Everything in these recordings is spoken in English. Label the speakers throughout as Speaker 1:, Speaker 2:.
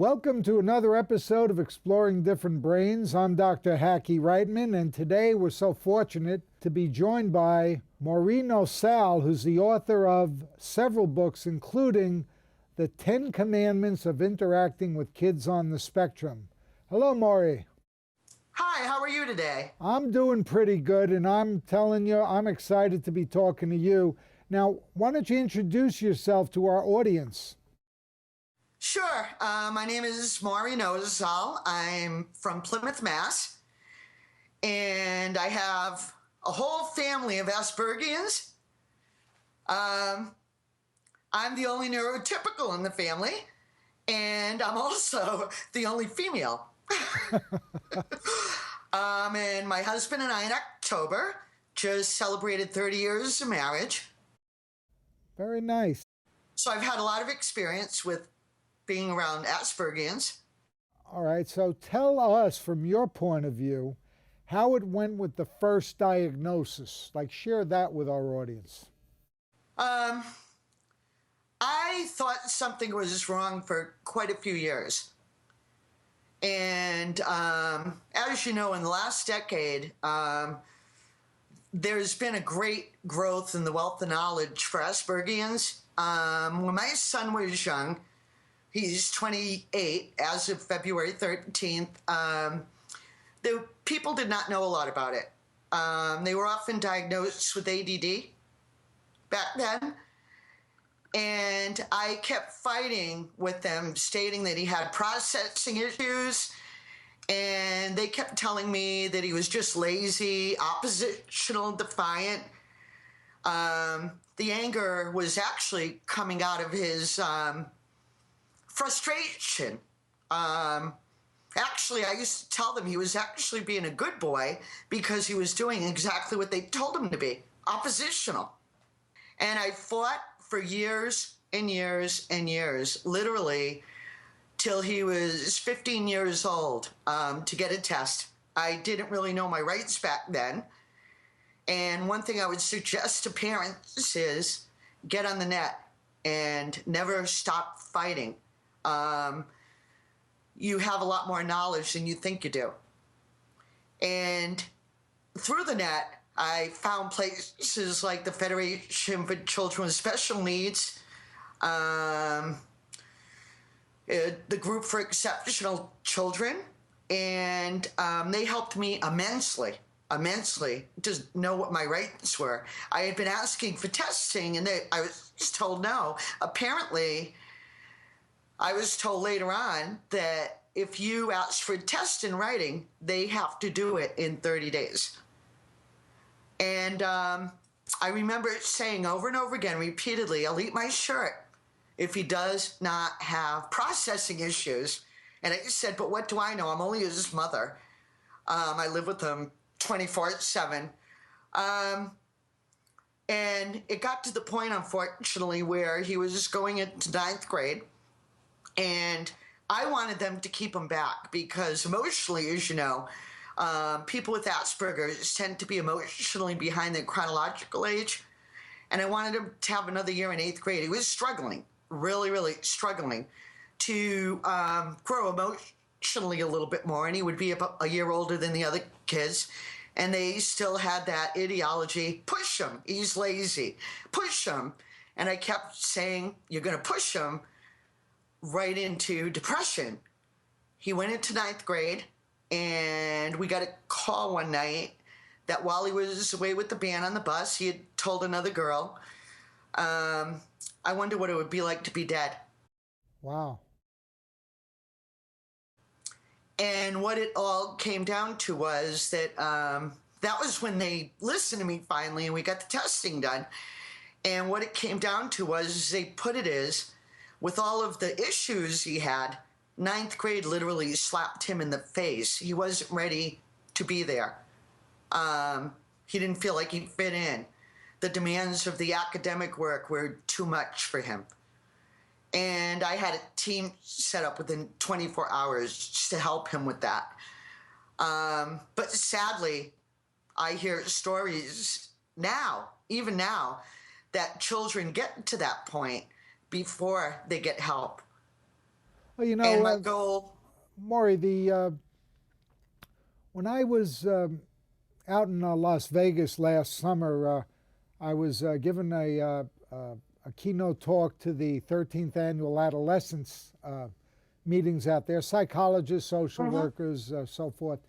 Speaker 1: Welcome to another episode of Exploring Different Brains. I'm Dr. Hackie Reitman, and today we're so fortunate to be joined by Mari Nosal, who's the author of several books, including The 10 Commandments of Interacting with Kids on the Spectrum. Hello, Mari.
Speaker 2: Hi, how are you today?
Speaker 1: I'm doing pretty good, and I'm telling you, I'm excited to be talking to you. Now, why don't you introduce yourself to our audience?
Speaker 2: Sure. My name is Mari Nosal. I'm from Plymouth, Mass. And I have a whole family of Aspergians. I'm the only neurotypical in the family. And I'm also the only female. And my husband and I in October just celebrated 30 years of marriage.
Speaker 1: Very nice.
Speaker 2: So I've had a lot of experience with being around Aspergians.
Speaker 1: All right, so tell us from your point of view how it went with the first diagnosis. Like, share that with our audience.
Speaker 2: I thought something was wrong for quite a few years. And as you know, in the last decade, there's been a great growth in the wealth of knowledge for Aspergians. When my son was young, he's 28 as of February 13th. The people did not know a lot about it. They were often diagnosed with ADD back then. And I kept fighting with them, stating that he had processing issues. And they kept telling me that he was just lazy, oppositional, defiant. The anger was actually coming out of his frustration. Actually, I used to tell them he was actually being a good boy because he was doing exactly what they told him to be, oppositional. And I fought for years and years and years, literally till he was 15 years old, to get a test. I didn't really know my rights back then. And one thing I would suggest to parents is get on the net and never stop fighting. You have a lot more knowledge than you think you do. And through the net, I found places like the Federation for Children with Special Needs, the Group for Exceptional Children, and they helped me immensely to know what my rights were. I had been asking for testing, and I was told no. Apparently, I was told later on that if you ask for a test in writing, they have to do it in 30 days. And I remember saying over and over again, repeatedly, I'll eat my shirt if he does not have processing issues. And I just said, but what do I know? I'm only his mother. I live with him 24/7. And it got to the point, unfortunately, where he was just going into 9th grade. And I wanted them to keep him back because emotionally, as you know, people with Asperger's tend to be emotionally behind their chronological age. And I wanted him to have another year in 8th grade. He was struggling, really struggling to grow emotionally a little bit more. And he would be about a year older than the other kids. And they still had that ideology, push him, he's lazy, push him. And I kept saying, you're going to push him right into depression. He went into 9th grade, and we got a call one night that while he was away with the band on the bus, he had told another girl, I wonder what it would be like to be dead.
Speaker 1: Wow.
Speaker 2: And what it all came down to was that that was when they listened to me finally, and we got the testing done. And what it came down to was they put it as, with all of the issues he had, 9th grade literally slapped him in the face. He wasn't ready to be there. He didn't feel like he fit in. The demands of the academic work were too much for him. And I had a team set up within 24 hours just to help him with that. But sadly, I hear stories now, even now, that children get to that point before they get help.
Speaker 1: Well, you
Speaker 2: And
Speaker 1: know,
Speaker 2: my goal,
Speaker 1: Maury, when I was out in Las Vegas last summer, I was given a keynote talk to the 13th annual adolescence meetings out there, psychologists, social workers, so forth.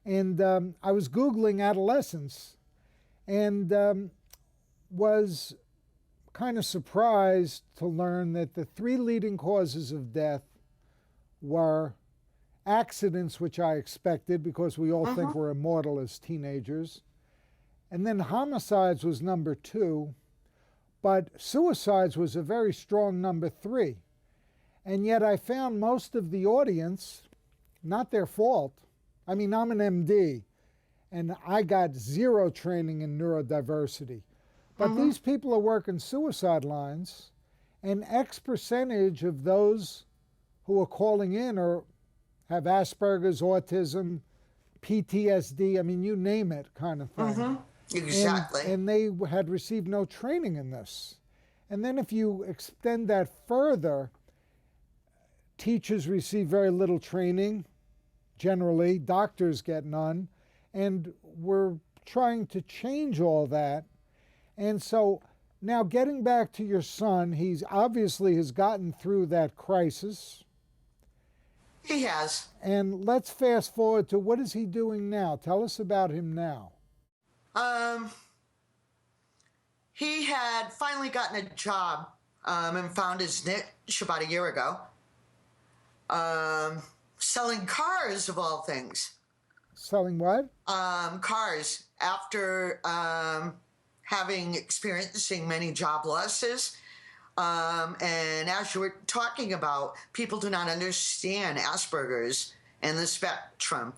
Speaker 1: And I was Googling adolescence and was kind of surprised to learn that the three leading causes of death were accidents, which I expected because we all think we're immortal as teenagers. And then homicides was number 2, but suicides was a very strong number 3. And yet I found most of the audience, not their fault. I mean, I'm an MD, and I got 0 training in neurodiversity. But these people are working suicide lines, and X percentage of those who are calling in have Asperger's, autism, PTSD, I mean, you name it, kind of thing.
Speaker 2: exactly.
Speaker 1: And they had received no training in this. And then if you extend that further, teachers receive very little training, generally, doctors get none, and we're trying to change all that. And so now getting back to your son, he's obviously has gotten through that crisis.
Speaker 2: He has.
Speaker 1: And let's fast forward to what is he doing now? Tell us about him now.
Speaker 2: He had finally gotten a job and found his niche about a year ago. Selling cars, of all things.
Speaker 1: Selling what?
Speaker 2: Cars. After experiencing many job losses. And as you were talking about, people do not understand Asperger's and the spectrum.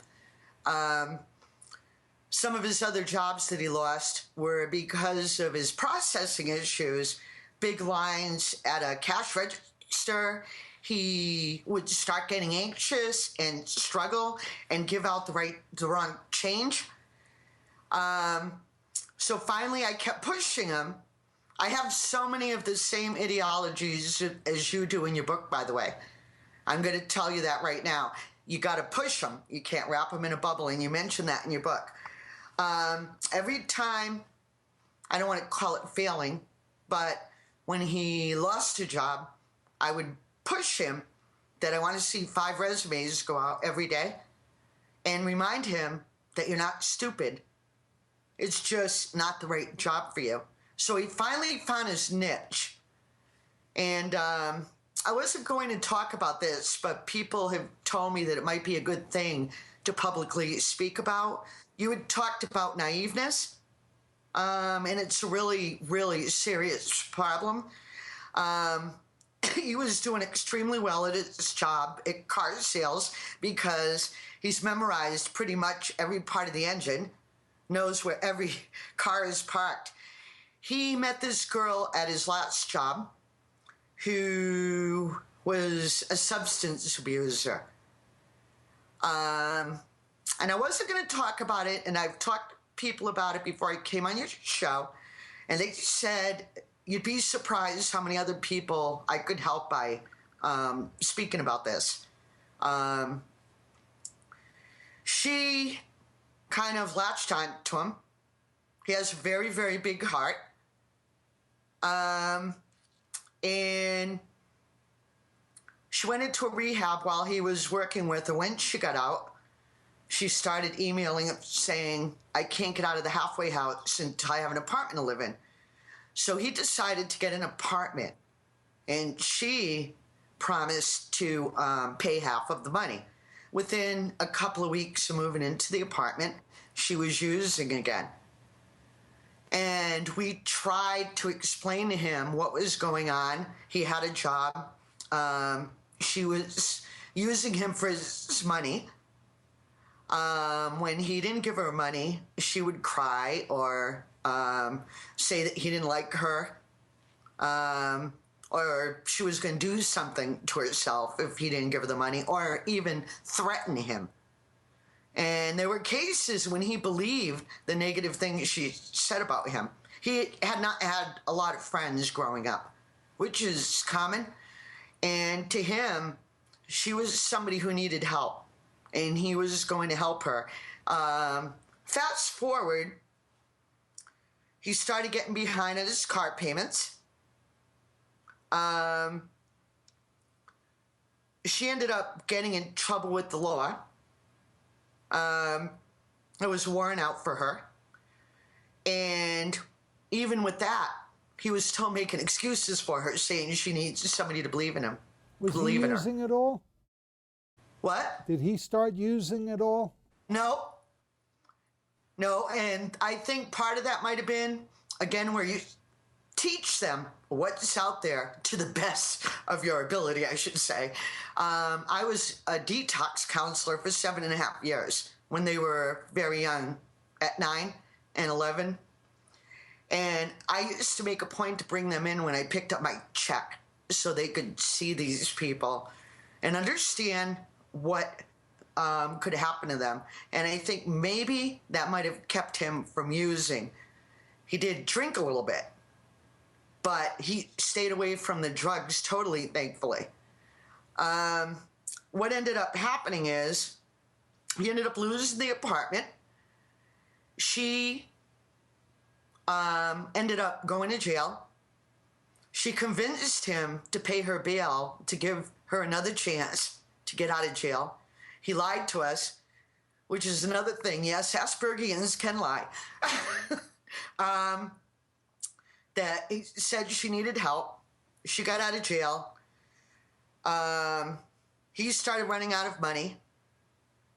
Speaker 2: Some of his other jobs that he lost were because of his processing issues, big lines at a cash register. He would start getting anxious and struggle and give out the wrong change. So finally I kept pushing him. I have so many of the same ideologies as you do in your book, by the way. I'm going to tell you that right now. You got to push them. You can't wrap them in a bubble, and you mention that in your book. Every time, I don't want to call it failing, but when he lost a job, I would push him that I want to see 5 resumes go out every day and remind him that you're not stupid. It's just not the right job for you. So he finally found his niche. And I wasn't going to talk about this, but people have told me that it might be a good thing to publicly speak about. You had talked about naiveness, and it's a really, really serious problem. He was doing extremely well at his job at car sales because he's memorized pretty much every part of the engine, knows where every car is parked. He met this girl at his last job who was a substance abuser. And I wasn't going to talk about it, and I've talked to people about it before I came on your show, and they said, you'd be surprised how many other people I could help by speaking about this. She kind of latched on to him. He has a very, very big heart. And she went into a rehab while he was working with her. When she got out, she started emailing him saying, I can't get out of the halfway house until I have an apartment to live in. So he decided to get an apartment, and she promised to pay half of the money. Within a couple of weeks of moving into the apartment, she was using again. And we tried to explain to him what was going on. He had a job. She was using him for his money. When he didn't give her money, she would cry or say that he didn't like her, or she was going to do something to herself if he didn't give her the money, or even threaten him. And there were cases when he believed the negative things she said about him. He had not had a lot of friends growing up, which is common. And to him, she was somebody who needed help, and he was going to help her. Fast forward, he started getting behind on his car payments. She ended up getting in trouble with the law. It was worn out for her. And even with that, he was still making excuses for her, saying she needs somebody to believe in him.
Speaker 1: Was he using it all?
Speaker 2: What?
Speaker 1: Did he start using it all?
Speaker 2: No. No, and I think part of that might have been, again, where you teach them what's out there to the best of your ability, I should say. I was a detox counselor for 7.5 years when they were very young, at 9 and 11. And I used to make a point to bring them in when I picked up my check so they could see these people and understand what could happen to them. And I think maybe that might have kept him from using. He did drink a little bit, but he stayed away from the drugs totally, thankfully. What ended up happening is he ended up losing the apartment. She ended up going to jail. She convinced him to pay her bail to give her another chance to get out of jail. He lied to us, which is another thing. Yes, Aspergians can lie. That he said she needed help. She got out of jail. He started running out of money.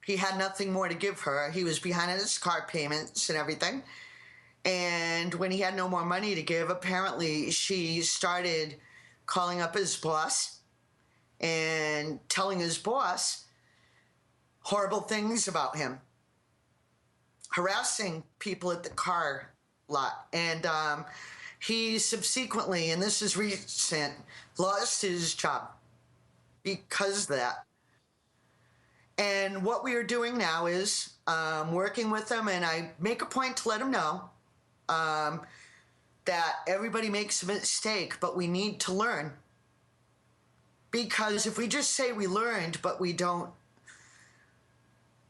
Speaker 2: He had nothing more to give her. He was behind on his car payments and everything. And when he had no more money to give, apparently she started calling up his boss and telling his boss horrible things about him, harassing people at the car lot. And he subsequently, and this is recent, lost his job because of that. And what we are doing now is working with him, and I make a point to let him know that everybody makes a mistake, but we need to learn. Because if we just say we learned, but we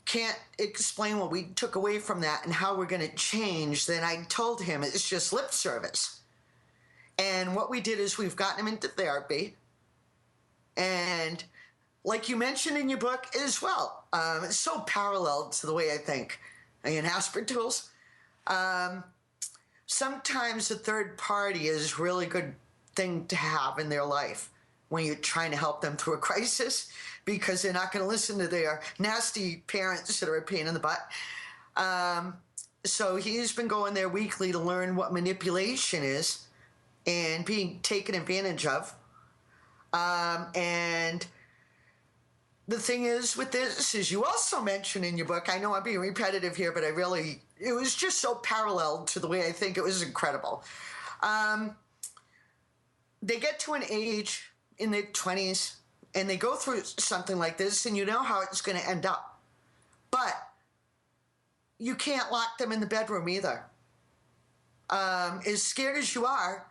Speaker 2: can't explain what we took away from that and how we're going to change, then I told him it's just lip service. And what we did is we've gotten him into therapy. And like you mentioned in your book as well, it's so parallel to the way I think in Asper tools. Sometimes a third party is a really good thing to have in their life when you're trying to help them through a crisis, because they're not going to listen to their nasty parents that are a pain in the butt. So he's been going there weekly to learn what manipulation is and being taken advantage of. And the thing is with this, as you also mentioned in your book, I know I'm being repetitive here, but it was just so parallel to the way I think it was incredible. They get to an age in their 20s and they go through something like this, and you know how it's going to end up. But you can't lock them in the bedroom either. As scared as you are,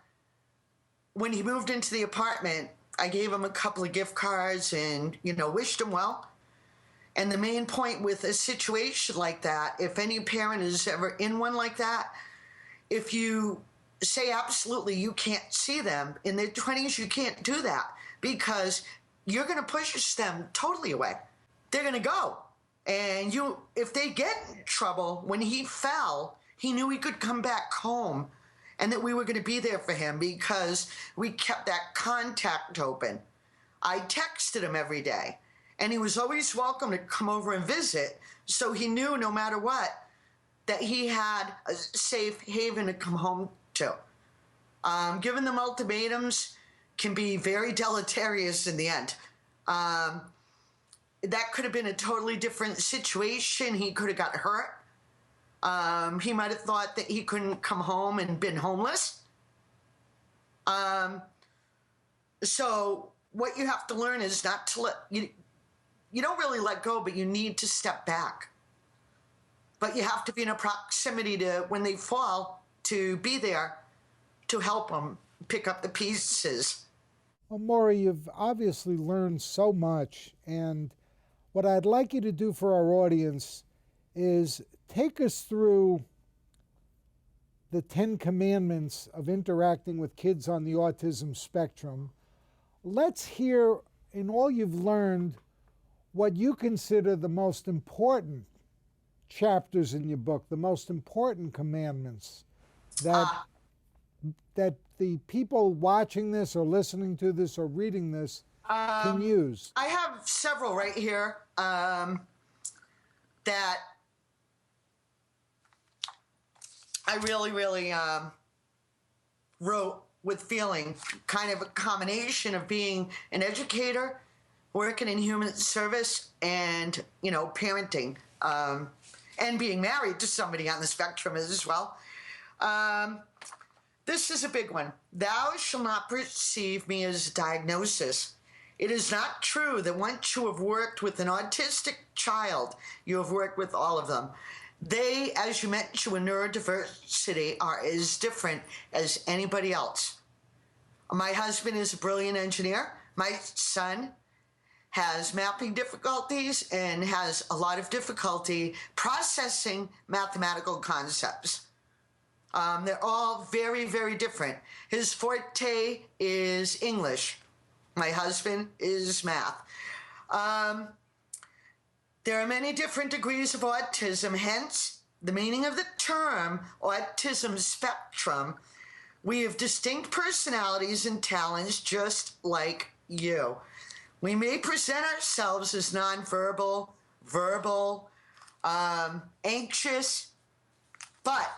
Speaker 2: when he moved into the apartment, I gave him a couple of gift cards and, wished him well. And the main point with a situation like that, if any parent is ever in one like that, if you say absolutely you can't see them in their 20s, you can't do that, because you're going to push them totally away. They're going to go. And if they get in trouble, when he fell, he knew he could come back home and that we were going to be there for him because we kept that contact open. I texted him every day, and he was always welcome to come over and visit, so he knew no matter what that he had a safe haven to come home to. Giving them ultimatums can be very deleterious in the end. That could have been a totally different situation. He could have got hurt. He might have thought that he couldn't come home and been homeless. So what you have to learn is not to you don't really let go, but you need to step back. But you have to be in a proximity to when they fall, to be there to help them pick up the pieces.
Speaker 1: Well, Maury, you've obviously learned so much, and what I'd like you to do for our audience is take us through the 10 commandments of interacting with kids on the autism spectrum. Let's hear, in all you've learned, what you consider the most important chapters in your book, the most important commandments that that the people watching this or listening to this or reading this can use.
Speaker 2: I have several right here that I really wrote with feeling, kind of a combination of being an educator, working in human service, and, parenting, and being married to somebody on the spectrum as well. This is a big one. Thou shalt not perceive me as a diagnosis. It is not true that once you have worked with an autistic child, you have worked with all of them. They, as you mentioned, with neurodiversity, are as different as anybody else. My husband is a brilliant engineer. My son has mapping difficulties and has a lot of difficulty processing mathematical concepts. They're all very, very different. His forte is English. My husband is math. There are many different degrees of autism, hence the meaning of the term autism spectrum. We have distinct personalities and talents just like you. We may present ourselves as nonverbal, verbal, anxious, but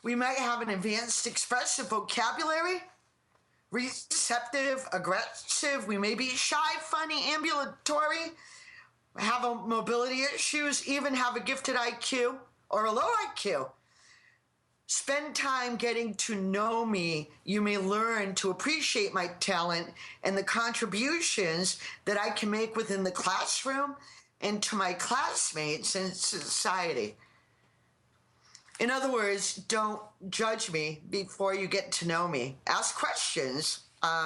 Speaker 2: we might have an advanced expressive vocabulary, receptive, aggressive. We may be shy, funny, ambulatory, have a mobility issues, even have a gifted IQ or a low IQ. Spend time getting to know me. You may learn to appreciate my talent and the contributions that I can make within the classroom and to my classmates and society. In other words, don't judge me before you get to know me. Ask questions,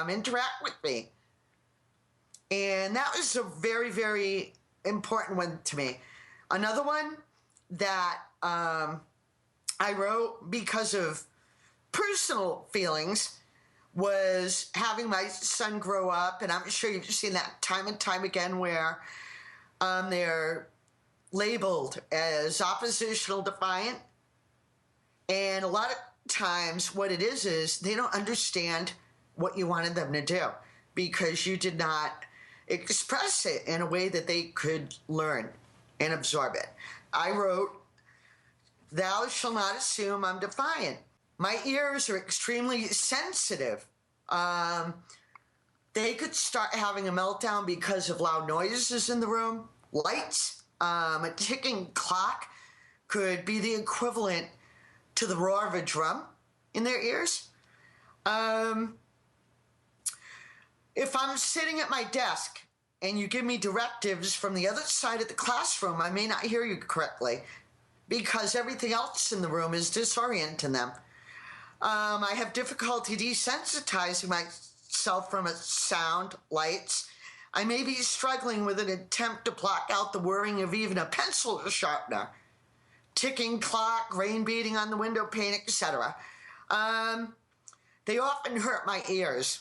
Speaker 2: interact with me. And that was a very, very important one to me. Another one that I wrote because of personal feelings was having my son grow up, and I'm sure you've seen that time and time again where they're labeled as oppositional defiant. And a lot of times what it is they don't understand what you wanted them to do because you did not express it in a way that they could learn and absorb it. I wrote, thou shalt not assume I'm defiant. My ears are extremely sensitive. They could start having a meltdown because of loud noises in the room, lights, a ticking clock could be the equivalent to the roar of a drum in their ears. If I'm sitting at my desk and you give me directives from the other side of the classroom, I may not hear you correctly because everything else in the room is disorienting them. I have difficulty desensitizing myself from a sound, lights. I may be struggling with an attempt to block out the whirring of even a pencil sharpener, ticking clock, rain beating on the window pane, etc. They often hurt my ears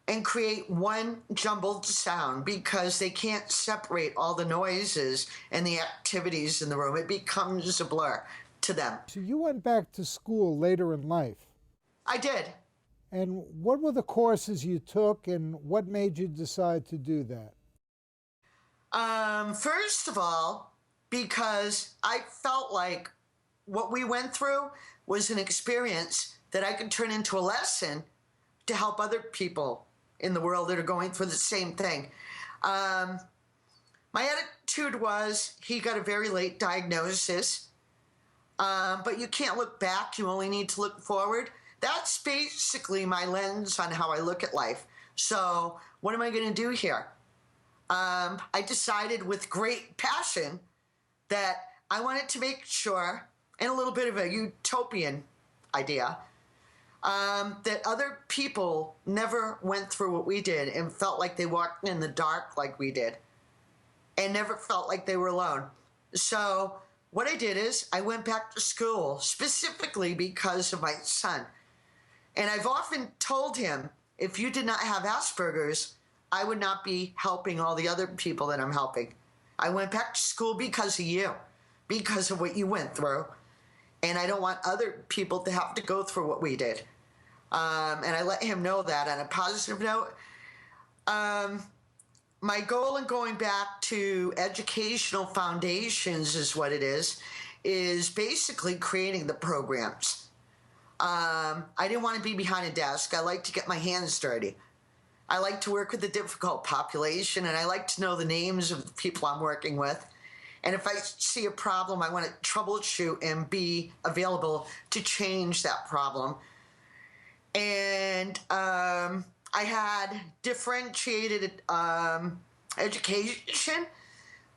Speaker 2: and create one jumbled sound because they can't separate all the noises and the activities in the room. It becomes a blur to them.
Speaker 1: So you went back to school later in life.
Speaker 2: I did.
Speaker 1: And what were the courses you took and what made you decide to do that?
Speaker 2: First of all, because I felt like what we went through was an experience that I could turn into a lesson to help other people in the world that are going through the same thing. My attitude was he got a very late diagnosis, but you can't look back. You only need to look forward. That's basically my lens on how I look at life. So what am I going to do here? I decided with great passion that I wanted to make sure, and a little bit of a utopian idea, that other people never went through what we did and felt like they walked in the dark like we did and never felt like they were alone. So what I did is I went back to school specifically because of my son. And I've often told him, if you did not have Asperger's, I would not be helping all the other people that I'm helping. I went back to school because of you, because of what you went through. And I don't want other people to have to go through what we did. And I let him know that on a positive note. My goal in going back to educational foundations is what it is basically creating the programs. I didn't want to be behind a desk. I like to get my hands dirty. I like to work with a difficult population, and I like to know the names of the people I'm working with. And if I see a problem, I want to troubleshoot and be available to change that problem. And I had differentiated education,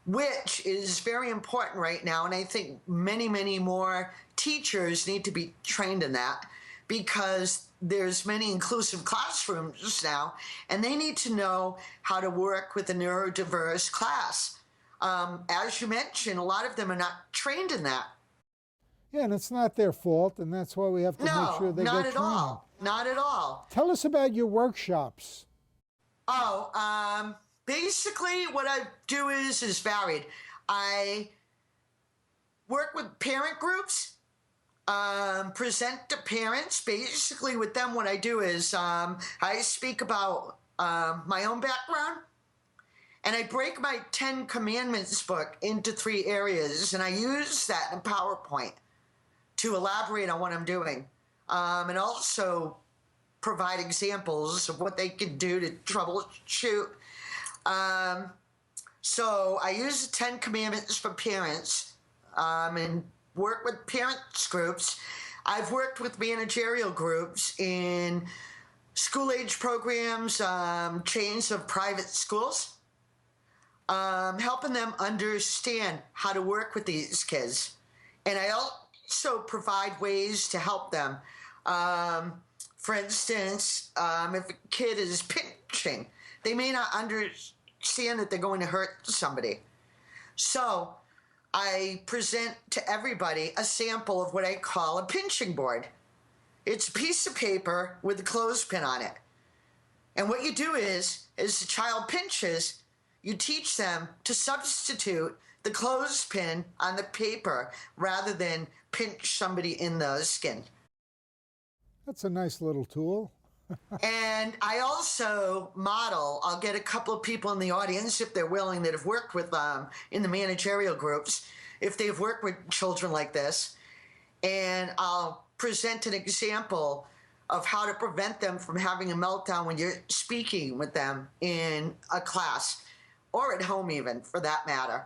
Speaker 2: which is very important right now. And I think many, many more teachers need to be trained in that, because there's many inclusive classrooms now, and they need to know how to work with a neurodiverse class. As you mentioned, a lot of them are not trained in that.
Speaker 1: Yeah, and it's not their fault, and that's why we have to make sure they get trained.
Speaker 2: No, not at all. Not at all.
Speaker 1: Tell us about your workshops.
Speaker 2: Basically what I do is varied. I work with parent groups, present to parents. Basically with them, what I do is I speak about my own background, and I break my 10 Commandments book into 3 areas, and I use that in PowerPoint to elaborate on what I'm doing, and also provide examples of what they can do to troubleshoot. So I use the 10 Commandments for parents, and work with parents groups. I've worked with managerial groups in school-age programs, chains of private schools, helping them understand how to work with these kids. And I also provide ways to help them. For instance, if a kid is pinching, they may not understand that they're going to hurt somebody. So I present to everybody a sample of what I call a pinching board. It's a piece of paper with a clothespin on it. And what you do is the child pinches, you teach them to substitute the clothespin on the paper rather than pinch somebody in the skin.
Speaker 1: That's a nice little tool.
Speaker 2: And I also model, I'll get a couple of people in the audience, if they're willing, that have worked with in the managerial groups, if they've worked with children like this, and I'll present an example of how to prevent them from having a meltdown when you're speaking with them in a class, or at home even, for that matter.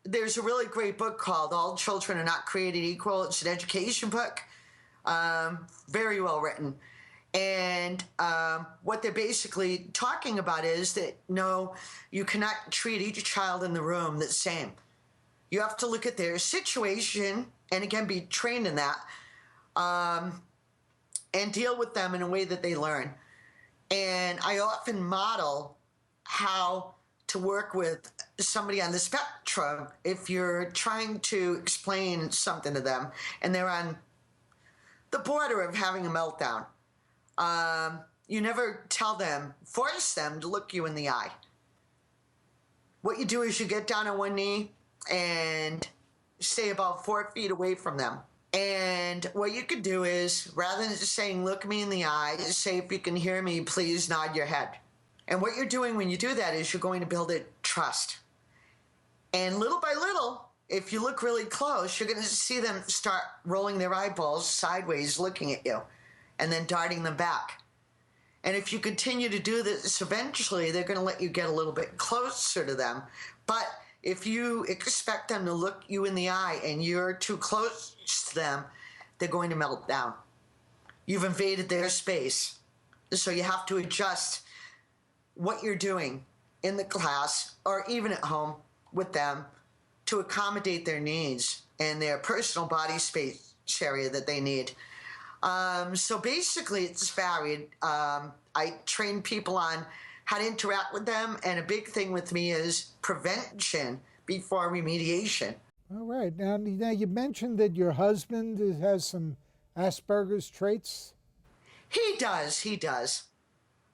Speaker 2: There's a really great book called All Children Are Not Created Equal. It's an education book. Very well written. And what they're basically talking about is that, no, you cannot treat each child in the room the same. You have to look at their situation and, again, be trained in that, and deal with them in a way that they learn. And I often model how to work with somebody on the spectrum if you're trying to explain something to them and they're on the border of having a meltdown. You never force them to look you in the eye. What you do is you get down on one knee and stay about 4 feet away from them. And what you could do is, rather than just saying, look me in the eye, say, if you can hear me, please nod your head. And what you're doing when you do that is you're going to build a trust. And little by little, if you look really close, you're going to see them start rolling their eyeballs sideways, looking at you, and then darting them back. And if you continue to do this, eventually they're going to let you get a little bit closer to them. But if you expect them to look you in the eye and you're too close to them, they're going to melt down. You've invaded their space. So you have to adjust what you're doing in the class or even at home with them to accommodate their needs and their personal body space area that they need. So basically, it's varied. I train people on how to interact with them, and a big thing with me is prevention before remediation.
Speaker 1: All right. Now you mentioned that your husband has some Asperger's traits.
Speaker 2: He does. He does.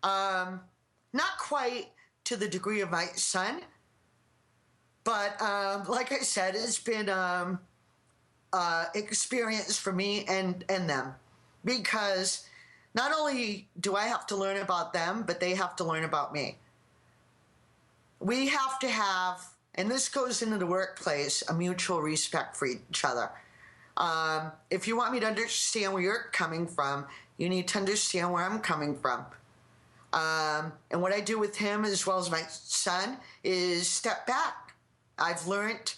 Speaker 2: Not quite to the degree of my son, but like I said, it's been experience for me and them, because not only do I have to learn about them, but they have to learn about me. We have to have, and this goes into the workplace, a mutual respect for each other. If you want me to understand where you're coming from, you need to understand where I'm coming from. And what I do with him, as well as my son, is step back. I've learned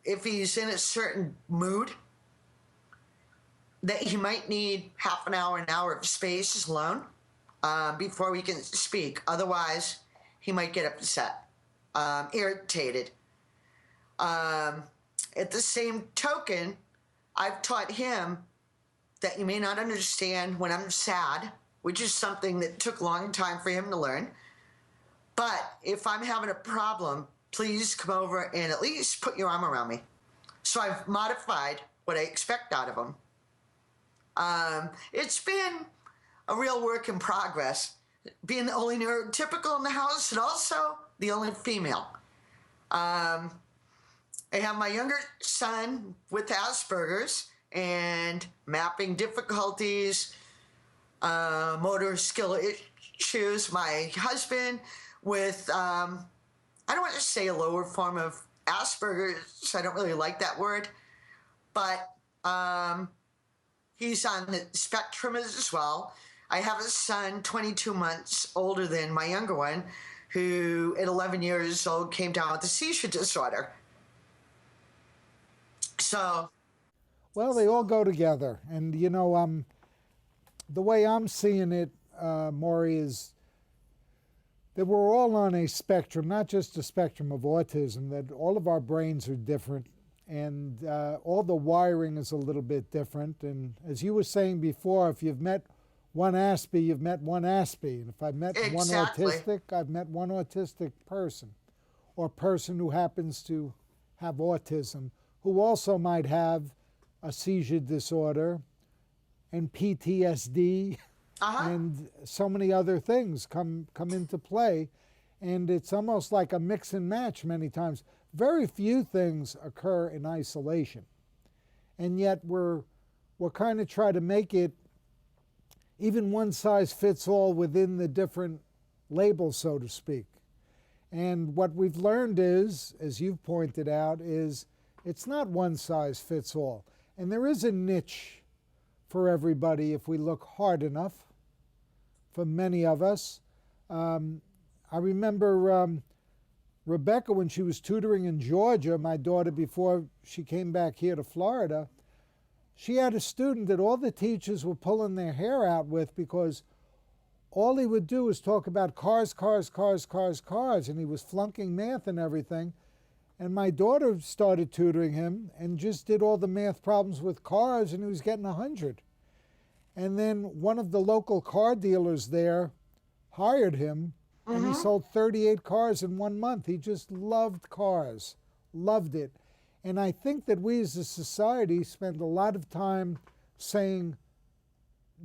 Speaker 2: if he's in a certain mood, that he might need half an hour of space alone before we can speak. Otherwise, he might get upset, irritated. At the same token, I've taught him that you may not understand when I'm sad, which is something that took a long time for him to learn. But if I'm having a problem, please come over and at least put your arm around me. So I've modified what I expect out of him. It's been a real work in progress, being the only neurotypical in the house and also the only female. I have my younger son with Asperger's and mapping difficulties, motor skill issues. My husband with, I don't want to say a lower form of Asperger's, I don't really like that word, but he's on the spectrum as well. I have a son 22 months older than my younger one, who at 11 years old came down with a seizure disorder. So,
Speaker 1: Well, they all go together. And, the way I'm seeing it, Maury, is that we're all on a spectrum, not just a spectrum of autism, that all of our brains are different and all the wiring is a little bit different. And as you were saying before, if you've met one Aspie, you've met one Aspie. And if I've met one autistic, I've met one autistic person, or person who happens to have autism, who also might have a seizure disorder and PTSD and so many other things come into play. And it's almost like a mix and match many times. Very few things occur in isolation. And yet we're kind of trying to make it even one size fits all within the different labels, so to speak. And what we've learned is, as you've pointed out, is it's not one size fits all. And there is a niche for everybody if we look hard enough, for many of us. I remember Rebecca, when she was tutoring in Georgia, my daughter, before she came back here to Florida, she had a student that all the teachers were pulling their hair out with, because all he would do was talk about cars, cars, cars, cars, cars, and he was flunking math and everything. And my daughter started tutoring him and just did all the math problems with cars, and he was getting 100. And then one of the local car dealers there hired him, and he sold 38 cars in 1 month. He just loved cars, loved it. And I think that we as a society spend a lot of time saying,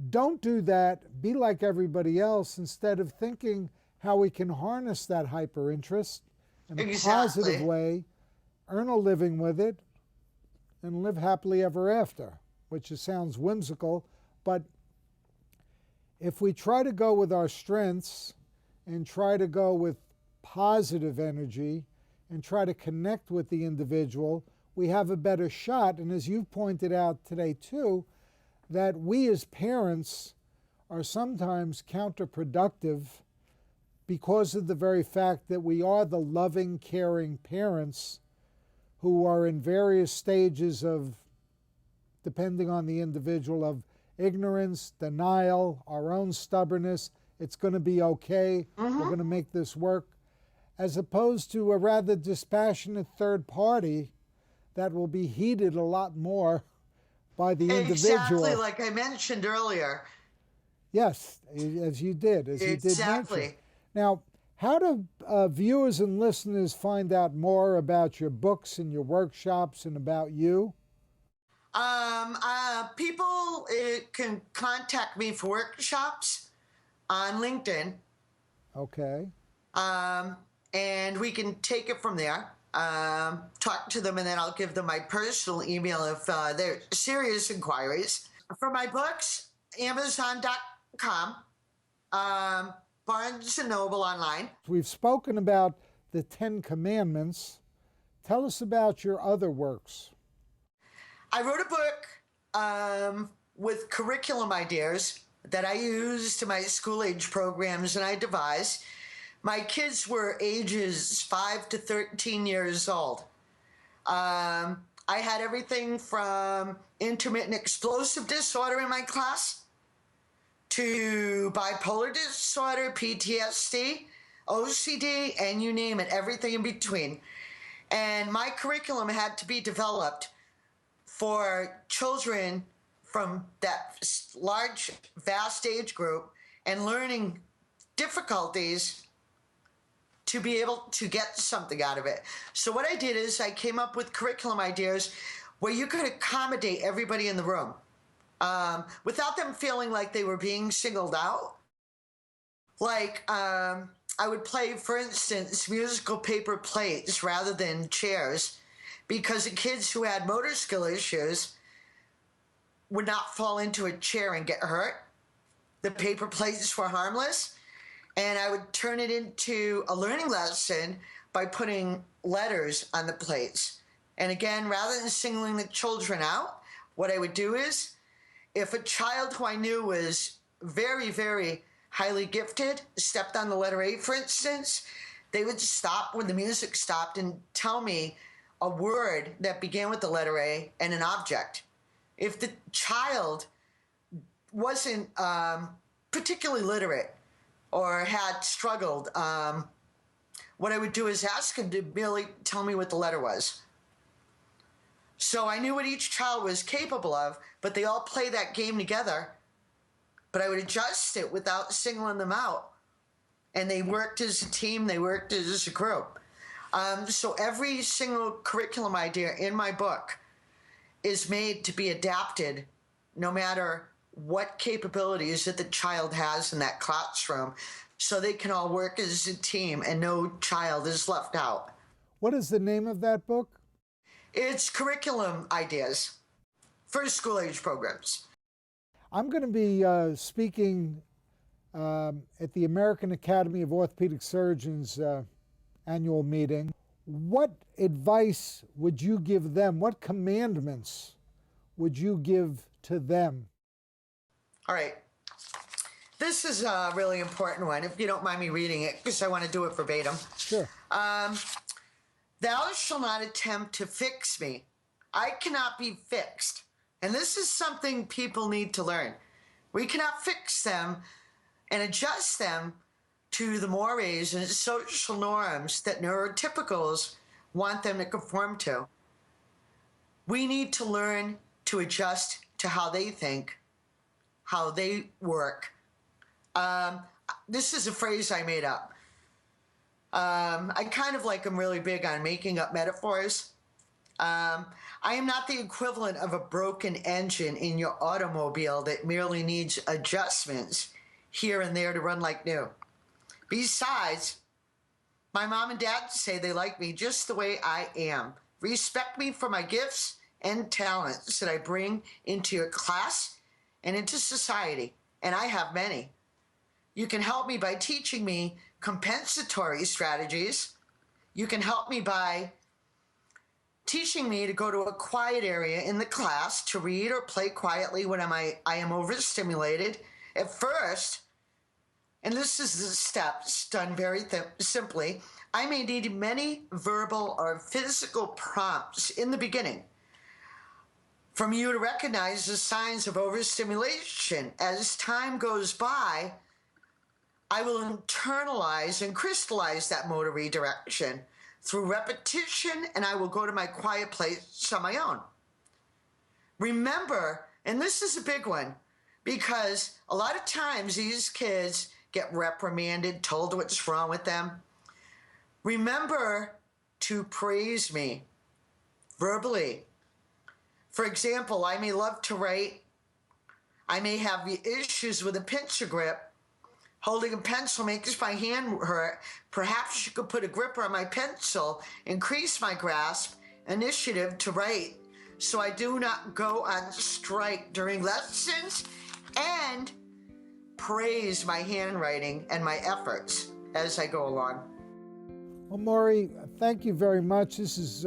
Speaker 1: don't do that, be like everybody else, instead of thinking how we can harness that hyper interest in a positive way, earn a living with it, and live happily ever after, which sounds whimsical, but if we try to go with our strengths and try to go with positive energy and try to connect with the individual, we have a better shot. And as you've pointed out today too, that we as parents are sometimes counterproductive because of the very fact that we are the loving, caring parents who are in various stages of, depending on the individual, of ignorance, denial, our own stubbornness. It's going to be okay. We're going to make this work. As opposed to a rather dispassionate third party that will be heeded a lot more by the
Speaker 2: Exactly,
Speaker 1: individual.
Speaker 2: like I mentioned earlier.
Speaker 1: Yes, as you did, mention.
Speaker 2: Exactly.
Speaker 1: Now, how do viewers and listeners find out more about your books and your workshops and about you?
Speaker 2: People can contact me for workshops on LinkedIn,
Speaker 1: Okay.
Speaker 2: and we can take it from there. Talk to them, and then I'll give them my personal email if they're serious inquiries. For my books, Amazon.com, Barnes and Noble online.
Speaker 1: We've spoken about the Ten Commandments. Tell us about your other works.
Speaker 2: I wrote a book with curriculum ideas that I used to my school age programs and I devised. My kids were ages 5 to 13 years old. I had everything from intermittent explosive disorder in my class to bipolar disorder, PTSD, OCD, and you name it, everything in between. And my curriculum had to be developed for children from that large, vast age group and learning difficulties to be able to get something out of it. So what I did is I came up with curriculum ideas where you could accommodate everybody in the room without them feeling like they were being singled out. Like I would play, for instance, musical paper plates rather than chairs, because the kids who had motor skill issues would not fall into a chair and get hurt. The paper plates were harmless, and I would turn it into a learning lesson by putting letters on the plates. And again, rather than singling the children out, what I would do is, if a child who I knew was very, very highly gifted stepped on the letter A, for instance, they would stop when the music stopped and tell me a word that began with the letter A and an object. If the child wasn't particularly literate or had struggled, what I would do is ask him to merely tell me what the letter was. So I knew what each child was capable of, but they all play that game together. But I would adjust it without singling them out. And they worked as a team, they worked as a group. So every single curriculum idea in my book is made to be adapted no matter what capabilities that the child has in that classroom, so they can all work as a team and no child is left out.
Speaker 1: What is the name of that book?
Speaker 2: It's curriculum ideas for school age programs.
Speaker 1: I'm going to be speaking at the American Academy of Orthopedic Surgeons annual meeting. What advice would you give them? What commandments would you give to them?
Speaker 2: All right. This is a really important one, if you don't mind me reading it, because I want to do it verbatim.
Speaker 1: Sure.
Speaker 2: Thou shalt not attempt to fix me. I cannot be fixed. And this is something people need to learn. We cannot fix them and adjust them to the mores and social norms that neurotypicals want them to conform to. We need to learn to adjust to how they think, how they work. This is a phrase I made up. I kind of like I'm really big on making up metaphors. I am not the equivalent of a broken engine in your automobile that merely needs adjustments here and there to run like new. Besides, my mom and dad say they like me just the way I am. Respect me for my gifts and talents that I bring into your class and into society, and I have many. You can help me by teaching me compensatory strategies. You can help me by teaching me to go to a quiet area in the class to read or play quietly when I am overstimulated. At first, and this is the steps done very simply, I may need many verbal or physical prompts in the beginning from you to recognize the signs of overstimulation. As time goes by, I will internalize and crystallize that motor redirection through repetition, and I will go to my quiet place on my own. Remember, and this is a big one, because a lot of times these kids get reprimanded, told what's wrong with them. Remember to praise me verbally. For example, I may love to write. I may have issues with a pencil grip. Holding a pencil makes my hand hurt. Perhaps you could put a gripper on my pencil, increase my grasp, initiative to write, so I do not go on strike during lessons, and praise my handwriting and my efforts as I go along.
Speaker 1: Well, Mari, thank you very much. This has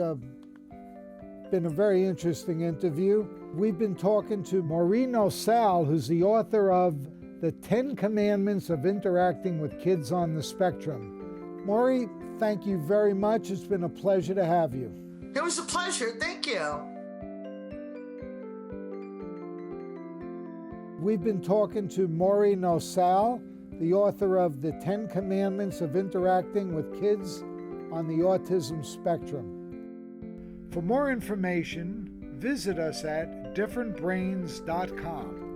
Speaker 1: been a very interesting interview. We've been talking to Mari Nosal, who's the author of The 10 Commandments of Interacting with Kids on the Spectrum. Mari, thank you very much. It's been a pleasure to have you.
Speaker 2: It was a pleasure. Thank you.
Speaker 1: We've been talking to Mari Nosal, the author of The 10 Commandments of Interacting with Kids on the Autism Spectrum. For more information, visit us at differentbrains.com.